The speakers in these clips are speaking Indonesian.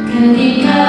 Ketika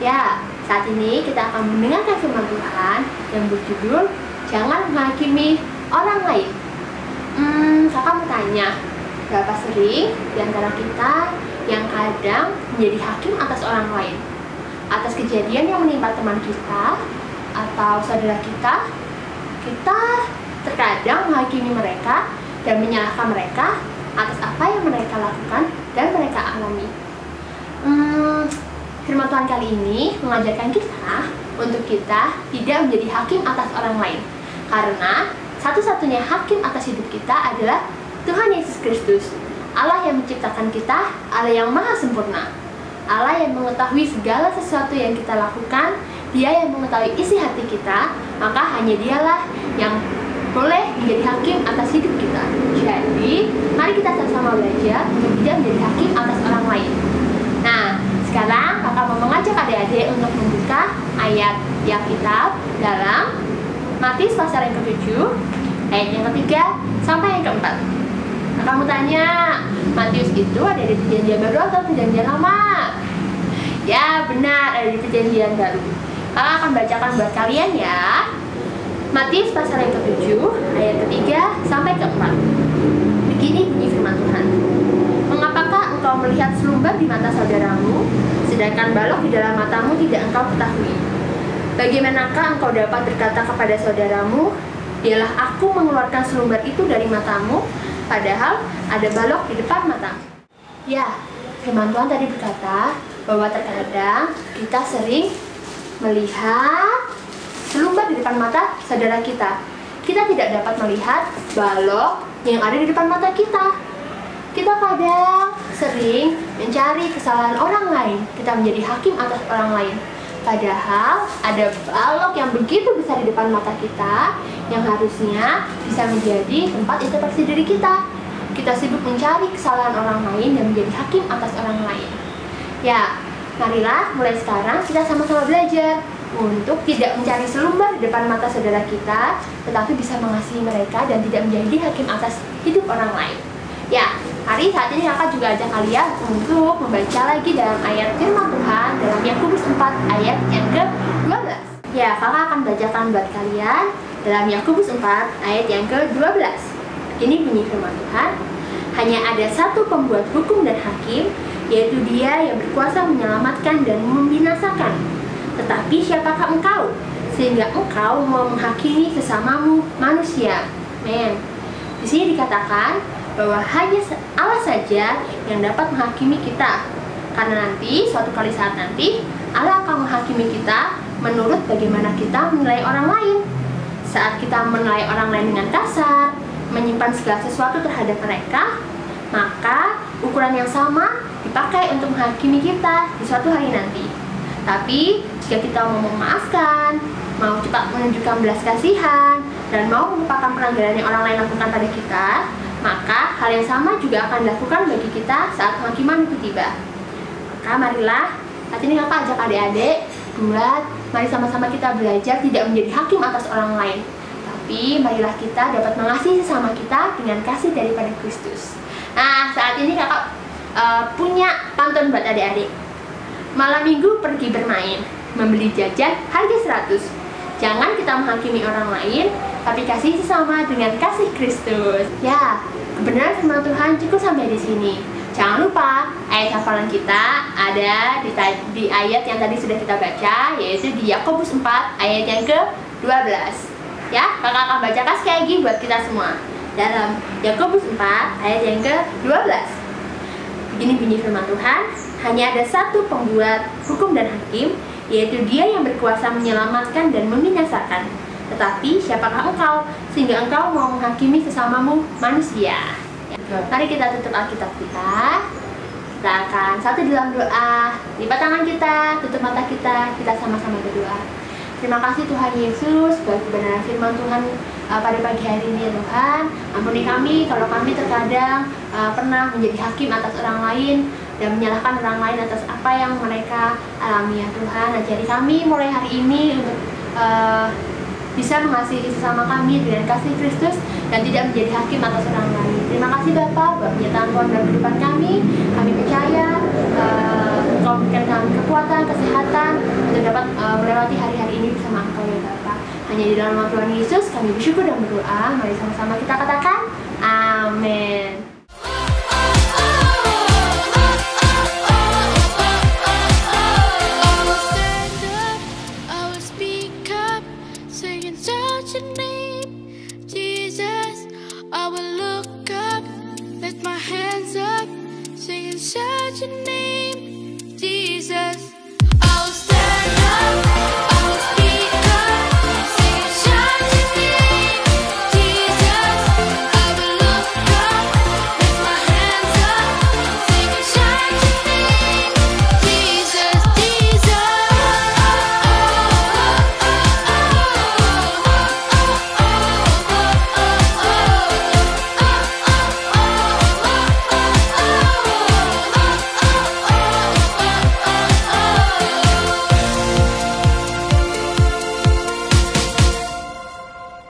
Ya, saat ini kita akan mendengarkan firman Tuhan yang berjudul Jangan Menghakimi Orang Lain. Kakak mau tanya, berapa sering di antara kita yang kadang menjadi hakim atas orang lain? Atas kejadian yang menimpa teman kita atau saudara kita, kita terkadang menghakimi mereka dan menyalahkan mereka atas apa yang mereka lakukan dan mereka alami. Firman Tuhan kali ini mengajarkan kita untuk kita tidak menjadi hakim atas orang lain, karena satu-satunya hakim atas hidup kita adalah Tuhan Yesus Kristus, Allah yang menciptakan kita, Allah yang maha sempurna, Allah yang mengetahui segala sesuatu yang kita lakukan, Dia yang mengetahui isi hati kita, maka hanya Dialah yang boleh menjadi hakim atas hidup kita. Jadi, mari kita sama-sama belajar untuk tidak menjadi hakim atas orang lain. Nah, sekarang kakak mau mengajak adik-adik untuk membuka ayat yang kitab dalam Matius pasal yang ke-7, ayat yang ke-3 sampai yang ke-4. Kakak mau tanya, Matius itu ada di perjanjian baru atau perjanjian lama? Ya, benar, ada di perjanjian baru. Kakak akan bacakan buat kalian ya. Matius pasal yang ke-7, ayat ke-3 sampai ke-4. Begini bunyi firman Tuhan. Mengapakah engkau melihat selumbar di mata saudaramu, sedangkan balok di dalam matamu tidak engkau ketahui? Bagaimanakah engkau dapat berkata kepada saudaramu, dialah aku mengeluarkan selumbar itu dari matamu, padahal ada balok di depan matamu? Ya, firman Tuhan tadi berkata bahwa terkadang kita sering melihat selumbar di depan mata saudara kita. Kita tidak dapat melihat balok yang ada di depan mata kita. Kita kadang sering mencari kesalahan orang lain. Kita menjadi hakim atas orang lain. Padahal ada balok yang begitu besar di depan mata kita yang harusnya bisa menjadi tempat introspeksi diri kita. Kita sibuk mencari kesalahan orang lain dan menjadi hakim atas orang lain. Ya, marilah mulai sekarang kita sama-sama belajar untuk tidak mencari selumbar di depan mata saudara kita, tetapi bisa mengasihi mereka dan tidak menjadi hakim atas hidup orang lain. Ya, hari saat ini kakak juga ajak kalian untuk membaca lagi dalam ayat firman Tuhan dalam Yakobus 4 ayat yang ke-12. Ya, kakak akan bacakan buat kalian dalam Yakobus 4 ayat yang ke-12. Ini bunyi firman Tuhan. Hanya ada satu pembuat hukum dan hakim, yaitu Dia yang berkuasa menyelamatkan dan membinasakan. Tetapi siapakah engkau, sehingga engkau mau menghakimi sesamamu manusia? Men, di sini dikatakan bahwa hanya Allah saja yang dapat menghakimi kita. Karena nanti, suatu kali saat nanti, Allah akan menghakimi kita menurut bagaimana kita menilai orang lain. Saat kita menilai orang lain dengan kasar, menyimpan segala sesuatu terhadap mereka, maka ukuran yang sama dipakai untuk menghakimi kita di suatu hari nanti. Tapi jika kita mau memaafkan, mau cepat menunjukkan belas kasihan, dan mau melupakan pelanggaran yang orang lain lakukan pada kita, maka hal yang sama juga akan dilakukan bagi kita saat penghakiman itu tiba. Maka marilah, saat ini kakak ajak adik-adik buat mari sama-sama kita belajar tidak menjadi hakim atas orang lain, tapi marilah kita dapat mengasihi sesama kita dengan kasih daripada Kristus. Nah, saat ini kakak punya pantun buat adik-adik. Malam minggu pergi bermain, membeli jajan harga 100. Jangan kita menghakimi orang lain, tapi kasih sesama dengan kasih Kristus. Ya, kebenaran firman Tuhan cukup sampai di sini. Jangan lupa, ayat hafalan kita ada di ayat yang tadi sudah kita baca, yaitu di Yakobus 4 ayat yang ke-12. Ya, kakak akan bacakan sekali lagi buat kita semua. Dalam Yakobus 4 ayat yang ke-12. Begini bunyi firman Tuhan, hanya ada satu pembuat hukum dan hakim, yaitu Dia yang berkuasa menyelamatkan dan membinasakan. Tetapi siapakah engkau, sehingga engkau mau menghakimi sesamamu manusia? Mari kita tutup Alkitab kita. Kita akan satu dalam doa. Lipat tangan kita, tutup mata kita sama-sama berdoa. Terima kasih Tuhan Yesus buat kebenaran firman Tuhan pada pagi hari ini ya Tuhan. Ampuni kami kalau kami terkadang pernah menjadi hakim atas orang lain dan menyalahkan orang lain atas apa yang mereka alami ya Tuhan. Ajari kami mulai hari ini untuk bisa mengasihi sesama kami dengan kasih Kristus dan tidak menjadi hakim atas orang lain. Terima kasih Bapak buat penyertaan Tuhan dalam kehidupan kami. Kami percaya Engkau berikan kami kekuatan, kesehatan, Hanya di dalam nama Tuhan Yesus kami bersyukur dan berdoa. Mari sama-sama kita katakan amin. Such a name.